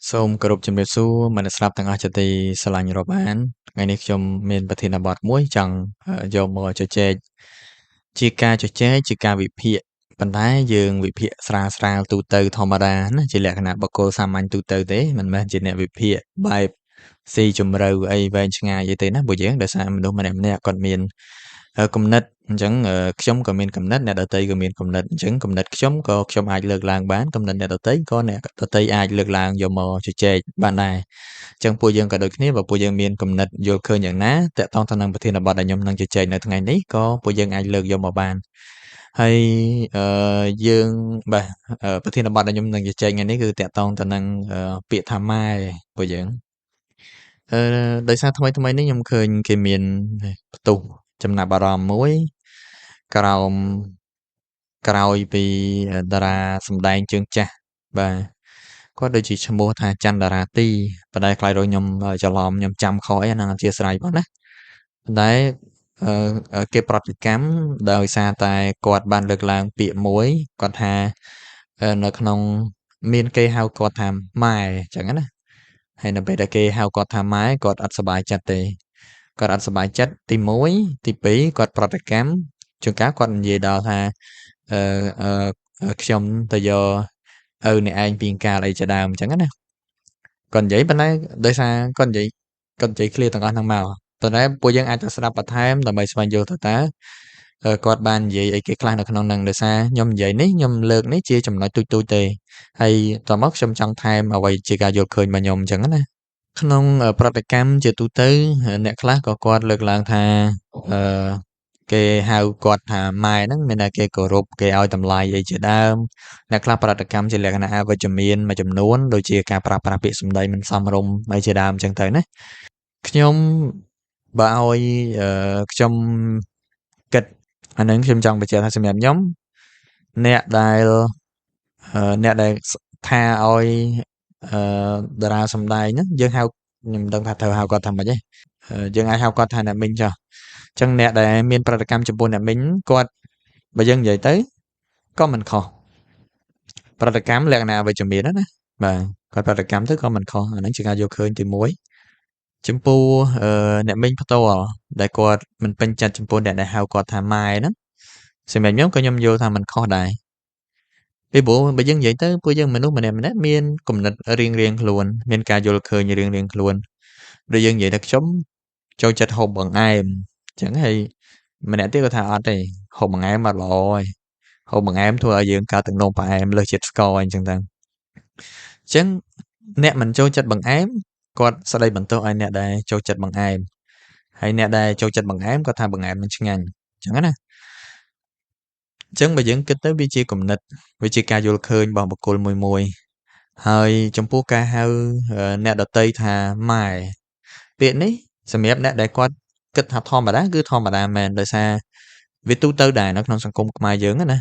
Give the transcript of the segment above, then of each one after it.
សូមគោរពជំរាបសួរមនស្សស្ដាប់ទាំងអស់ជាទីស្រឡាញ់រាប់អានថ្ងៃនេះខ្ញុំមានប្រធានបទមួយចង់យកមកជជែកជាការជជែកជាការវិភាគប៉ុន្តែយើងវិភាគស្រាលទូទៅធម្មតាណាជាលក្ខណៈបុគ្គលសាមញ្ញទូទៅទេមិនមែនជាអ្នកវិភាគបែបស៊ីជម្រៅអីវែងឆ្ងាយអីទេណាព្រោះយើងដោយសារមនុស្សម្នាក់ៗគាត់មានគំនិតអញ្ចឹងខ្ញុំក៏មានគំនិតអ្នកដទៃក៏មានគំនិតអញ្ចឹងគំនិតខ្ញុំក៏ខ្ញុំអាចលើកឡើងបានគំនិតអ្នកដទៃក៏អ្នកដទៃអាចលើកឡើងយកមកជជែកបានដែរអញ្ចឹងពួកយើងក៏ដូចគ្នាបើពួកយើងមានគំនិតយល់ឃើញយ៉ាងណាតកតងទៅនឹងប្រធានបទដែលខ្ញុំនឹងជជែកនៅថ្ងៃនេះក៏ពួកយើងអាចលើកយកមកបានហើយយើងបាទប្រធានបទដែលខ្ញុំនឹងជជែកថ្ងៃនេះគឺតកតងទៅនឹងពាក្យថាម៉ែពួកយើងដោយសារថ្មីនេះខ្ញុំឃើញគេមានផ្ទុះចំណាប់អារម្មណ៍មួយក្រោយពីតារាសម្ដែងជើងចាស់បាទគាត់ដូចជាឈ្មោះថាច័ន្ទតារាទីប៉ុន្តែខ្លាចរកខ្ញុំច្រឡំខ្ញុំចាំខុសអីអាហ្នឹងអធិស្ឋានបងណាប៉ុន្តែគេប្រតិកម្មដោយសារតែគាត់បានលើកឡើងពាក្យមួយគាត់ថានៅក្នុងមានគេហៅគាត់ថាម៉ែអញ្ចឹងណាហើយនៅពេលដែលគេហៅគាត់ថាម៉ែគាត់អត់សប្បាយចិត្តទេគាត់អត់សប្បាយចិត្តទី1ទី2គាត់ប្រតិកម្មជួនកាលគាត់និយាយដល់ថាខ្ញុំទៅយកឪអ្នកឯងពីកាលអីជាដើមអញ្ចឹងណាគាត់និយាយប៉ុន្តែដោយសារគាត់និយាយឃ្លាទាំងអស់ហ្នឹងមកប៉ុន្តែពួកយើងអាចទៅស្ដាប់បន្ថែមដើម្បីស្វែងយល់ទៅតើគាត់បាននិយាយអីគេខ្លះនៅក្នុងហ្នឹងដោយសារខ្ញុំនិយាយនេះខ្ញុំលើកនេះជាចំណុចទូចទេហើយតមកខ្ញុំចង់ថែមអ្វីជាការយល់ឃើញរបស់ខ្ញុំអញ្ចឹងណាក្នុងប្រតិកម្មជាទូទៅអ្នកខ្លះក៏គាត់លើកឡើងថាគេហៅគាត់ថាម៉ែហ្នឹងមានតែគេគោរពគេឲ្យតម្លៃអីជាដើមអ្នកខ្លះប្រតិកម្មជាលក្ខណៈអវិជ្ជមានមួយចំនួនដូចជាការប្រើប្រាស់ពាក្យសម្ដីមិនសមរម្យអីជាដើមអញ្ចឹងទៅណាខ្ញុំបើឲ្យខ្ញុំគិតអាហ្នឹងខ្ញុំចង់បញ្ជាក់ថាសម្រាប់ខ្ញុំអ្នកដែលថាឲ្យតារាសម្ដែងហ្នឹងយើងហៅខ្ញុំមិនដឹងថាត្រូវហៅគាត់ថាម៉េចទេយើងអាចហៅគាត់ថាអ្នកមីងចុះអញ្ចឹងអ្នកដែលមានប្រតិកម្មចំពោះអ្នកមីងគាត់បើយើងនិយាយទៅក៏មិនខុសប្រតិកម្មលក្ខណៈអវិជ្ជមានណាបាទគាត់ប្រតិកម្មទៅក៏មិនខុសអាហ្នឹងជាការយកឃើញទី1ចំពោះអ្នកមីងផ្ទាល់ដែលគាត់មិនពេញចិត្តចំពោះអ្នកដែលហៅគាត់ថាម៉ែហ្នឹងសម្រាប់ខ្ញុំក៏ខ្ញុំយល់ថាមិនខុសដែរពីព្រោះបើយើងនិយាយទៅពួកយើងមនុស្សម្នាក់ៗមានគំនិតរៀងៗខ្លួនមានការយល់ឃើញរៀងៗខ្លួនដូចយើងនិយាយថាខ្ញុំចូលចិត្តហូបបង្អែមអញ្ចឹងហើយម្នាក់ទៀតក៏ថាអត់ទេហូបបង្អែមអត់ល្អទេហូបបង្អែមធ្វើឲ្យយើងកើតទឹកនោមផ្អែមលើសជាតិស្ករអីចឹងទៅអញ្ចឹងអ្នកមិនចូលចិត្តបង្អែមគាត់ស្ដីបន្ទោសឲ្យអ្នកដែលចូលចិត្តបង្អែមហើយអ្នកដែលចូលចិត្តបង្អែមគាត់ថាបង្អែមមិនឆ្ងាញ់អញ្ចឹងណាអញ្ចឹងបើយើងគិតទៅវាជាគំនិតវាជាការយល់ឃើញរបស់បុគ្គលមួយហើយចំពោះការហៅអ្នកដតីថាម៉ែពាក្យនេះសម្រាប់អ្នកដែលគាត់គិតថាធម្មតាគឺធម្មតាមែនដោយសារវាទូទៅដែរនៅក្នុងសង្គមខ្មែរយើងណា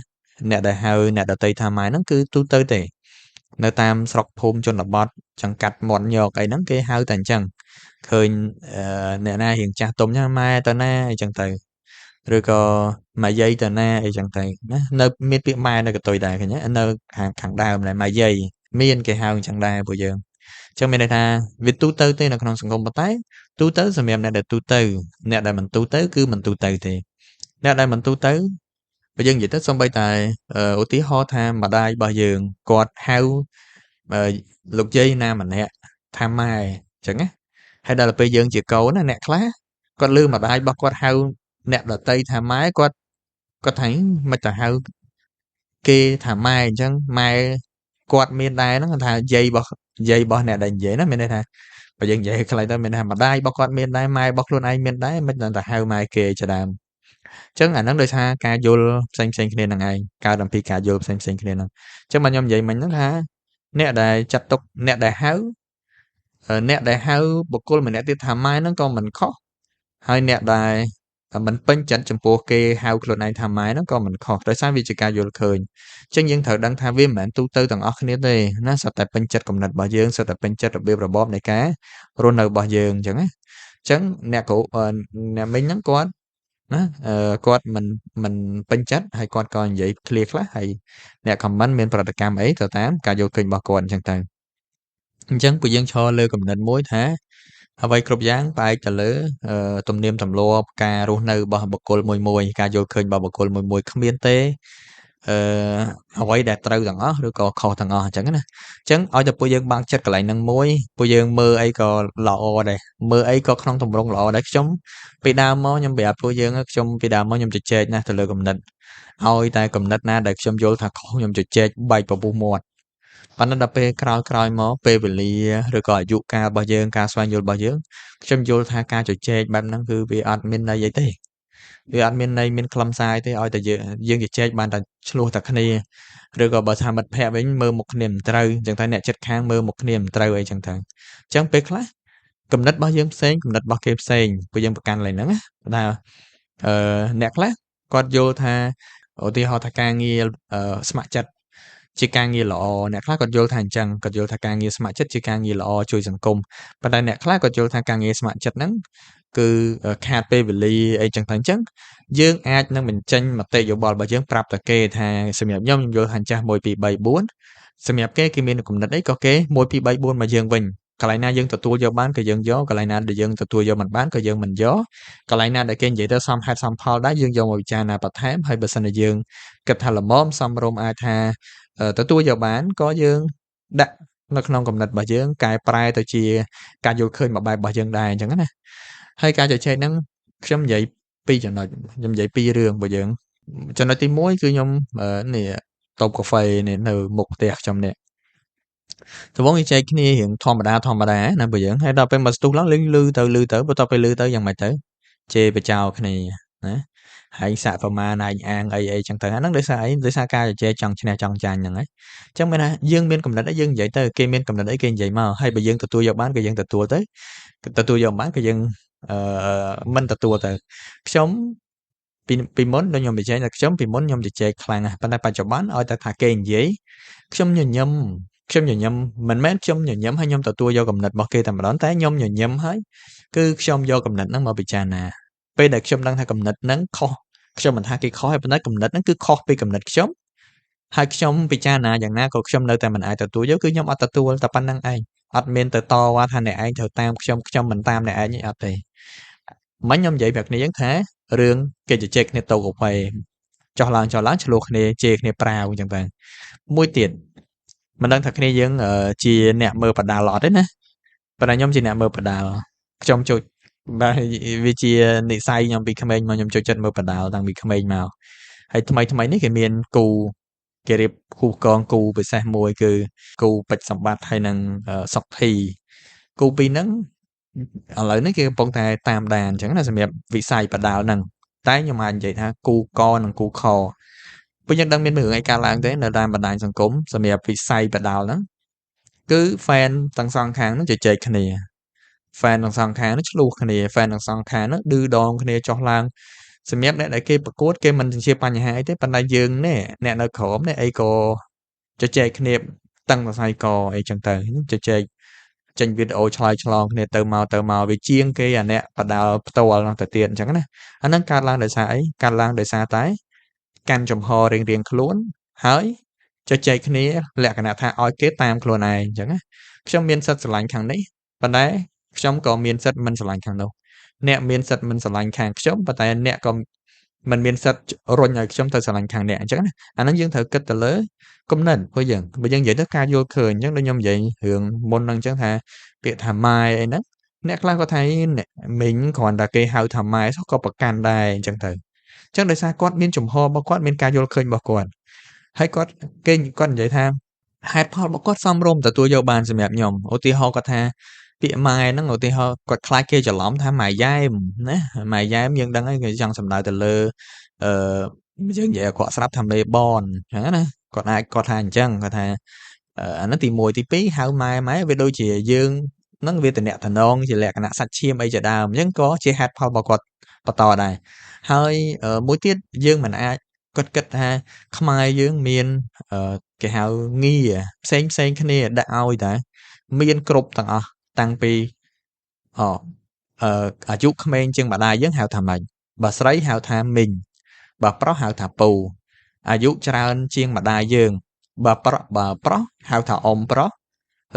អ្នកដែលហៅអ្នកដតីថាម៉ែហ្នឹងគឺទូទៅទេនៅតាមស្រុកភូមិជនបទចង្កាត់មាត់ញោកអីហ្នឹងគេហៅតែអញ្ចឹងឃើញអ្នកណារៀងចាស់ទុំចឹងម៉ែទៅណាអីចឹងទៅឬក៏ម៉ាយាយទៅណាអីចឹងទៅណានៅមានពាក្យម៉ែនៅកតុយដែរឃើញនៅខាងដើមដែរម៉ាយាយមានគេហៅអញ្ចឹងដែរពួកយើងអញ្ចឹងមានន័យថាវាទូទៅទេនៅក្នុងសង្គមប៉ុន្តែទូទៅសម្រាប់អ្នកដែលទូទៅអ្នកដែលមិនទូទៅគឺមិនទូទៅទេអ្នកដែលមិនទូទៅបើយើងនិយាយទៅសូម្បីតែឧទាហរណ៍ថាម្ដាយរបស់យើងគាត់ហៅលោកយាយណាម្នាក់ថាម៉ែអញ្ចឹងណាហើយដល់ពេលយើងជាកូនណាអ្នកខ្លះគាត់ឮម្ដាយរបស់គាត់ហៅអ្នកដតីថាម៉ែគាត់ថាមិនទៅហៅគេថាម៉ែអញ្ចឹងម៉ែគាត់មានដែរហ្នឹងគាត់ថាយាយរបស់អ្នកដែលនិយាយណាមានន័យថាបើយើងនិយាយខ្លីទៅមានថាម្ដាយរបស់គាត់មានដែរម៉ែរបស់ខ្លួនឯងមានដែរមិនដឹងតែហៅម៉ែគេជាដើមអញ្ចឹងអាហ្នឹងដោយសារការយល់ផ្សេងគ្នាហ្នឹងឯងកើតអំពីការយល់ផ្សេងគ្នាហ្នឹងអញ្ចឹងបើខ្ញុំនិយាយមិញហ្នឹងថាអ្នកដែលចាត់ទុកអ្នកដែលហៅបុគ្គលម្នាក់ទៀតថាម៉ែហ្នឹងក៏មិនខុសហើយអ្នកដែលមិនពេញចិត្តចំពោះគេហៅខ្លួនឯងថាម៉ែហ្នឹងក៏មិនខុសដោយសារវាជាការយល់ឃើញអញ្ចឹងយើងត្រូវដឹងថាវាមិនមែនទូទៅទាំងអស់គ្នាទេណាសុទ្ធតែពេញចិត្តគំនិតរបស់យើងសុទ្ធតែពេញចិត្តរបៀបរបបនៃការរស់នៅរបស់យើងអញ្ចឹងណាអញ្ចឹងអ្នកមីងហ្នឹងគាត់ណាគាត់មិនពេញចិត្តហើយគាត់ក៏និយាយឃ្លាខ្លះហើយអ្នក comment មានប្រតិកម្មអីទៅតាមការយល់ឃើញរបស់គាត់អញ្ចឹងទៅ អញ្ចឹងពួកយើងឈរលើគំនិតមួយថាអ្វីគ្រប់យ៉ាងផ្អែកទៅលើទំនៀមទម្លាប់ការរស់នៅរបស់បុគ្គលមួយៗការយល់ឃើញរបស់បុគ្គលមួយៗគ្មានទេអឺអ្វីដែលត្រូវទាំងអស់ឬក៏ខុសទាំងអស់អញ្ចឹងណាអញ្ចឹងឲ្យតែពួកយើងបើកចិត្តកន្លែងហ្នឹងមួយពួកយើងមើលអីក៏ល្អដែរមើលអីក៏ក្នុងទម្រង់ល្អដែរខ្ញុំពីដើមមកខ្ញុំប្រាប់ពួកយើងខ្ញុំពីដើមមកខ្ញុំជជែកណាស់ទៅលើគំនិតឲ្យតែគំនិតណាដែលខ្ញុំយល់ថាខុសខ្ញុំជជែកបែកពពុះមាត់ប៉ុន្តែដល់ពេលក្រោយៗមកពេលវេលាឬក៏អាយុកាលរបស់យើងការស្វែងយល់របស់យើងខ្ញុំយល់ថាការជជែកបែបហ្នឹងគឺវាអត់មានន័យអីទេវាអត់មានន័យមានខ្លឹមសារអីទេឲ្យតែយើងជជែកបានតែឆ្លោះតែគ្នាឬក៏បើថាមិត្តភ័ក្តិវិញមើលមុខគ្នាមិនត្រូវអញ្ចឹងតែអ្នកចិត្តខាងមើលមុខគ្នាមិនត្រូវអីចឹងទៅអញ្ចឹងពេលខ្លះគំនិតរបស់យើងផ្សេងគំនិតរបស់គេផ្សេងពួកយើងប្រកាន់ឡើងហ្នឹងណាថាអ្នកខ្លះគាត់យល់ថាឧទាហរណ៍ថាការងារស្ម័គ្រចិត្តជាការងារល្អអ្នកខ្លះគាត់យល់ថាអញ្ចឹងគាត់យល់ថាការងារស្ម័គ្រចិត្តជាការងារល្អជួយសង្គមប៉ុន្តែអ្នកខ្លះគាត់យល់ថាការងារស្ម័គ្រចិត្តហ្នឹងគឺខាតពេលវេលាអីចឹងទៅអញ្ចឹងយើងអាចនឹងបញ្ចេញមតិយោបល់របស់យើងប្រាប់តែគេថាសម្រាប់ខ្ញុំយល់ថាចាស់1 2 3 4សម្រាប់គេមានគំនិតអីក៏គេ1 2 3 4មកយើងវិញកន្លែងណាយើងទទួលយកបានក៏យើងយកកន្លែងណាដែលយើងទទួលយកមិនបានក៏យើងមិនយកកន្លែងណាដែលគេនិយាយទៅសមហេតុសមផលដែរយើងយកមកពិចារណាបន្ថែមហើយបើសិនជាយើងគិតថាល្មមសមរម្យអាចថាទទួលយកបានក៏យើងដាក់នៅក្នុងគំនិតរបស់យើងកែប្រែទៅជាការយល់ឃើញមួយបែបរបស់យើងដែរអញ្ចឹងណាហើយការជជែកហ្នឹងខ្ញុំនិយាយ2ចំណុចខ្ញុំនិយាយ2រឿងរបស់យើងចំណុចទី1គឺខ្ញុំនេះតូបកាហ្វេនេះនៅមុខផ្ទះខ្ញុំនេះដំបូងនិយាយគ្នារៀងធម្មតាណាបើយើងហើយដល់ពេលមកស្ទុះឡើងលេងលឺទៅបន្ទាប់ពេលលឺទៅយ៉ាងម៉េចទៅជេរបចោលគ្នាណាហើយសាក់ប្រមាណឯងអាងអីចឹងទៅអាហ្នឹងដោយសារអីដោយសារការជជែកចង់ឈ្នះចង់ចាញ់ហ្នឹងហើយអញ្ចឹងមានថាយើងមានកំណត់អីយើងនិយាយទៅគេមានកំណត់អីគេនិយាយមកហើយបើយើងទទួលយកបានក៏យើងទទួលទៅទទួលយកមិនបានក៏យើងមិនទទួលទៅខ្ញុំពីមុនដូចខ្ញុំនិយាយថាខ្ញុំពីមុនខ្ញុំជជែកខ្លាំងណាស់ប៉ុន្តែបច្ចុប្បន្នឲ្យតែថាគេនិយាយខ្ញុំញញឹមមិនមែនខ្ញុំញញឹមហើយខ្ញុំទទួលយកកំណត់របស់គេតែម្ដងតែខ្ញុំញញឹមហើយគឺខ្ញុំយកកំណត់ហ្នឹងមកពិចារណាពេលដែលខ្ញុំដឹងថាកំណត់ហ្នឹងខុសខ្ញុំមិនថាគេខុសហើយប៉ុន្តែកំណត់ហ្នឹងគឺខុសពីកំណត់ខ្ញុំហើយខ្ញុំពិចារណាយ៉ាងណាក៏ខ្ញុំនៅតែមិនអាចទទួលយកគឺខ្ញុំអត់ទទួលតែប៉ុណ្្នឹងឯងអត់មានទៅតវ៉ាថាអ្នកឯងត្រូវតាមខ្ញុំមិនតាមអ្នកឯងទេអត់ទេមិញខ្ញុំនិយាយប្រាប់គ្នាយើងថារឿងគេជជែកគ្នាតូកាហ្វេចុះឡើងឆ្លោះគ្នាជេរគ្នាប្រាវអញ្ចឹងទៅមួយទៀតមិនដឹងថាគ្នាយើងជាអ្នកមើលបដាល់អត់ទេណាប៉ុន្តែខ្ញុំជាអ្នកមើលបដាល់ខ្ញុំចូលបាទវាជានិស័យខ្ញុំពីក្មេងមកខ្ញុំចូលចិត្តមើលបដាល់តាំងពីក្មេងមកហើយថ្មីនេះគេមានគូគេរៀបគូកងគូពិសេសមួយគឺគូពេជ្រសម្បត្តិហើយនឹងសុកធីគូពីរហ្នឹងឥឡូវនេះគេកំពុងតែតាមដានអញ្ចឹងណាសម្រាប់វិស័យបដាល់ហ្នឹងតែខ្ញុំអាចនិយាយថាគូកនិងគូខពួកយើងដឹងមានរឿងអីកើតឡើងទេនៅតាមបណ្ដាញសង្គមសម្រាប់វិស័យបដាល់ហ្នឹងគឺ fan ទាំងសងខាងហ្នឹងជជែកគ្នា fan ទាំងសងខាងហ្នឹងឆ្លោះគ្នា fan ទាំងសងខាងហ្នឹងឌឺដងគ្នាចុះឡើងសម្រាប់អ្នកដែលគេប្រកួតគេមិនជាបញ្ហាអីទេប៉ុន្តែយើងនេះអ្នកនៅក្រោមនេះអីក៏ជជែកគ្នាតឹងសរសៃកអីចឹងទៅជជែកចេញវីដេអូឆ្លើយឆ្លងគ្នាទៅមកវាជាងគេអាអ្នកបដាល់ផ្ទាល់នោះទៅទៀតអញ្ចឹងណាអាហ្នឹងកើតឡើងដោយសារអីកើតឡើងដោយសារតែកាន់ចំហរៀងខ្លួនហើយជជែកគ្នាលក្ខណៈថាឲ្យគេតាមខ្លួនឯងអញ្ចឹងណាខ្ញុំមានសិទ្ធិស្រឡាញ់ខាងនេះប៉ុន្តែខ្ញុំក៏មានសិទ្ធិមិនស្រឡាញ់ខាងនោះអ្នកមានសិទ្ធិមិនស្រឡាញ់ខាងខ្ញុំប៉ុន្តែអ្នកក៏មិនមានសិទ្ធិរុញឲ្យខ្ញុំទៅស្រឡាញ់ខាងអ្នកអញ្ចឹងណាអាហ្នឹងយើងត្រូវគិតទៅលើគំនិតរបស់យើងបើយើងនិយាយទៅការយល់ឃើញអញ្ចឹងដូចខ្ញុំនិយាយរឿងមុនហ្នឹងអញ្ចឹងថាពាក្យថាម៉ែអីហ្នឹងអ្នកខ្លះគាត់ថាអ្នកមីងគ្រាន់តែគេហៅថាម៉ែក៏ប្រកាន់ដែរអញ្ចឹងទៅអញ្ចឹងដោយសារគាត់មានចំហរបស់គាត់មានការយល់ឃើញរបស់គាត់ហើយគាត់និយាយថាហេតុផលរបស់គាត់សមរម្យទទួលយកបានសម្រាប់ខ្ញុំឧទាហរណ៍គាត់ថាពាក្យម៉ែហ្នឹងឧទាហរណ៍គាត់ខ្លាចគេច្រឡំថាម៉ែយ៉ែមណាម៉ែយ៉ែមយើងដឹងហើយគេចង់សំដៅទៅលើយើងនិយាយឲ្យគាត់ស្រាប់ថាមេបនអញ្ចឹងណាគាត់ថាអញ្ចឹងគាត់ថាអាហ្នឹងទី1ទី2ហៅម៉ែវាដូចជាយើងហ្នឹងវាតំណជាលក្ខណៈសាច់ឈាមអីជាដើមអញ្ចឹងក៏ជាហេតុផលរបស់គាត់បន្តដែរហើយមួយទៀតយើងមិនអាចគាត់គិតថាខ្មែរយើងមានគេហៅងារផ្សេងគ្នាដាក់ឲ្យតែមានគ្រប់ទាំងអស់តាំងពីអាយុក្មេងជាងម្ដាយយើងហៅថាម៉េចបើស្រីហៅថាមីងបើប្រុសហៅថាពូអាយុច្រើនជាងម្ដាយយើងបើប្រុសហៅថាអ៊ំប្រុស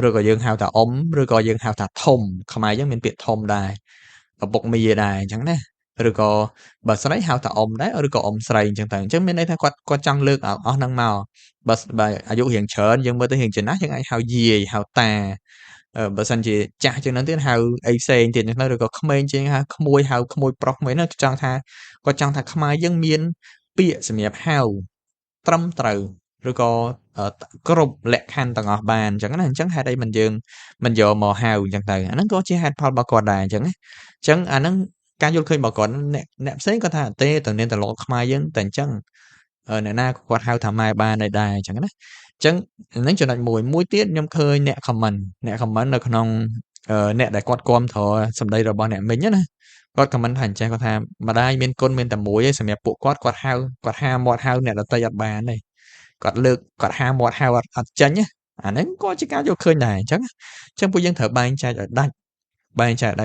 ឬក៏យើងហៅថាអ៊ំឬក៏យើងហៅថាធំខ្មែរយើងមានពាក្យធំដែរឪពុកមីដែរអញ្ចឹងណាឬក៏បើស្រីហៅថាអ៊ំដែរឬក៏អ៊ំស្រីអញ្ចឹងទៅអញ្ចឹងមានន័យថាគាត់ចង់លើកអស់ហ្នឹងមកបើអាយុរៀងច្រើនយើងមើលទៅរៀងចំណាស់យើងអាចហៅយាយហៅតាបើសិនជាចាស់ជាងហ្នឹងទៀតហៅអីផ្សេងទៀតអញ្ចឹងឬក៏ក្មេងជាងហៅក្មួយប្រុសក្មួយហ្នឹងចង់ថាគាត់ចង់ថាខ្មែរយើងមានពាក្យសម្រាប់ហៅត្រឹមត្រូវឬក៏គ្រប់លក្ខខណ្ឌទាំងអស់បានអញ្ចឹងណាអញ្ចឹងហេតុអីមិនយកមកហៅអញ្ចឹងទៅអាហ្នឹងក៏ជាហេតុផលរបស់គាត់ដែរអញ្ចឹងណាអញ្ចឹងអាហ្នឹងការយល់ឃើញរបស់គាត់អ្នកផ្សេងគាត់ថាទេតំណែងត្រឡប់ខ្មែរយើងតែអញ្ចឹងអ្នកណាក៏គាត់ហៅថាម៉ែបានដែរអញ្ចឹងណាអញ្ចឹងហ្នឹងចំណុចមួយទៀតខ្ញុំឃើញអ្នក comment នៅក្នុងអ្នកដែលគាត់គាំទ្រសម្ដីរបស់អ្នកមិញណាគាត់ comment ថាអញ្ចឹងគាត់ថាម្ដាយមានគុណមានតែមួយឯងសម្រាប់ពួកគាត់ហាមាត់ហៅអ្នកដទៃអត់បានទេគាត់ហាមាត់ហៅអត់ចេញណាអាហ្នឹងក៏ជាការយល់ឃើញដែរអញ្ចឹងពួកយើងត្រូវបែងចែកឲ្យដាច់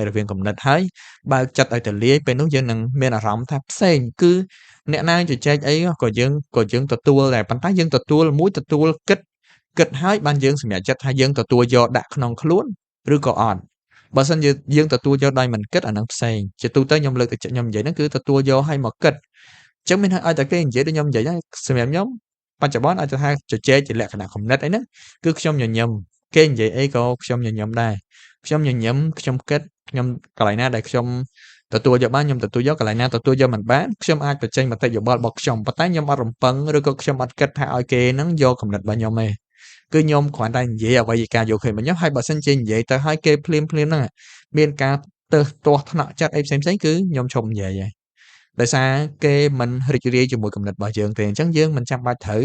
រវាងគំនិតហើយបើកចិត្តឲ្យទូលាយពេលនោះយើងនឹងមានអារម្មណ៍ថាផ្សេងគឺអ្នកណាជជែកអីក៏យើងទទួលដែរប៉ុន្តែយើងទទួលគិតហើយបានយើងសម្រេចចិត្តថាយើងទទួលយកដាក់ក្នុងខ្លួនឬក៏អត់បើសិនជាយើងទទួលយកដោយមិនគិតអានឹងផ្សេងជាទូទៅខ្ញុំលើកទឹកចិត្តខ្ញុំនិយាយហ្នឹងគឺទទួលយកឲ្យមកគិតអញ្ចឹងមានឲ្យតែគេនិយាយដូចខ្ញុំនិយាយហ្នឹងសម្រាប់ខ្ញុំបច្ចុប្បន្នអាចថាជជែកជាលក្ខណៈគំនិតអីហ្នឹងគឺខ្ញុំញញឹមគេនិយាយអីក៏ខ្ញុំញញឹមដែរខ្ញុំញញឹមខ្ញុំគិតខ្ញុំកន្លែងណាដែលខ្ញុំទទួលយកបានខ្ញុំទទួលយកកន្លែងណាទទួលយកមិនបានខ្ញុំអាចបញ្ចេញមតិយោបល់របស់ខ្ញុំប៉ុន្តែខ្ញុំអត់រំពឹងឬក៏ខ្ញុំអត់គិតថាឲ្យគេហ្នឹងយកគំនិតរបស់ខ្ញុំទេគឺខ្ញុំគ្រាន់តែនិយាយអ្វីការយកឃើញរបស់ខ្ញុំហើយបើសិនជានិយាយទៅឲ្យគេភ្លាមហ្នឹងមានការទើសទាស់ថ្នាក់ចិត្តអីផ្សេងៗគឺខ្ញុំឈប់និយាយហើយដោយសារគេមិនរីករាយជាមួយគំនិតរបស់យើងទេអញ្ចឹងយើងមិនចាំបាច់ត្រូវ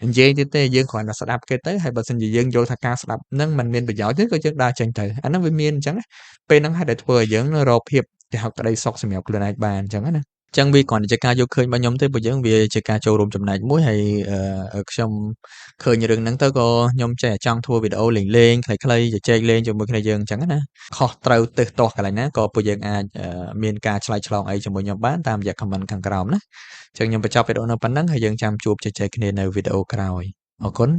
និយាយទៀតទេយើងគ្រាន់តែស្ដាប់គេទៅហើយបើសិនជាយើងយល់ថាការស្ដាប់ហ្នឹងมันមានប្រយោជន៍ទេក៏យើងដើរចេញទៅអាហ្នឹងវាមានអញ្ចឹងពេលហ្នឹងហើយដែលធ្វើឲ្យយើងរកភាពគេហៅក្តីសុខសម្រាប់ខ្លួនឯងបានអញ្ចឹងណាអញ្ចឹងវាគ្រាន់តែជាការយកឃើញរបស់ខ្ញុំទេព្រោះយើងវាជាការចូលរួមចំណែកមួយហើយខ្ញុំឃើញរឿងហ្នឹងទៅក៏ខ្ញុំចេះចង់ធ្វើវីដេអូលេងៗខ្លីៗជជែកលេងជាមួយគ្នាយើងអញ្ចឹងណាខុសត្រូវទើសទាស់កន្លែងណាក៏ពួកយើងអាចមានការឆ្លើយឆ្លងអីជាមួយខ្ញុំបានតាមរយៈ comment ខាងក្រោមណាអញ្ចឹងខ្ញុំបញ្ចប់វីដេអូនៅប៉ុណ្ណឹងហើយយើងចាំជួបជជែកគ្នានៅវីដេអូក្រោយអរគុណ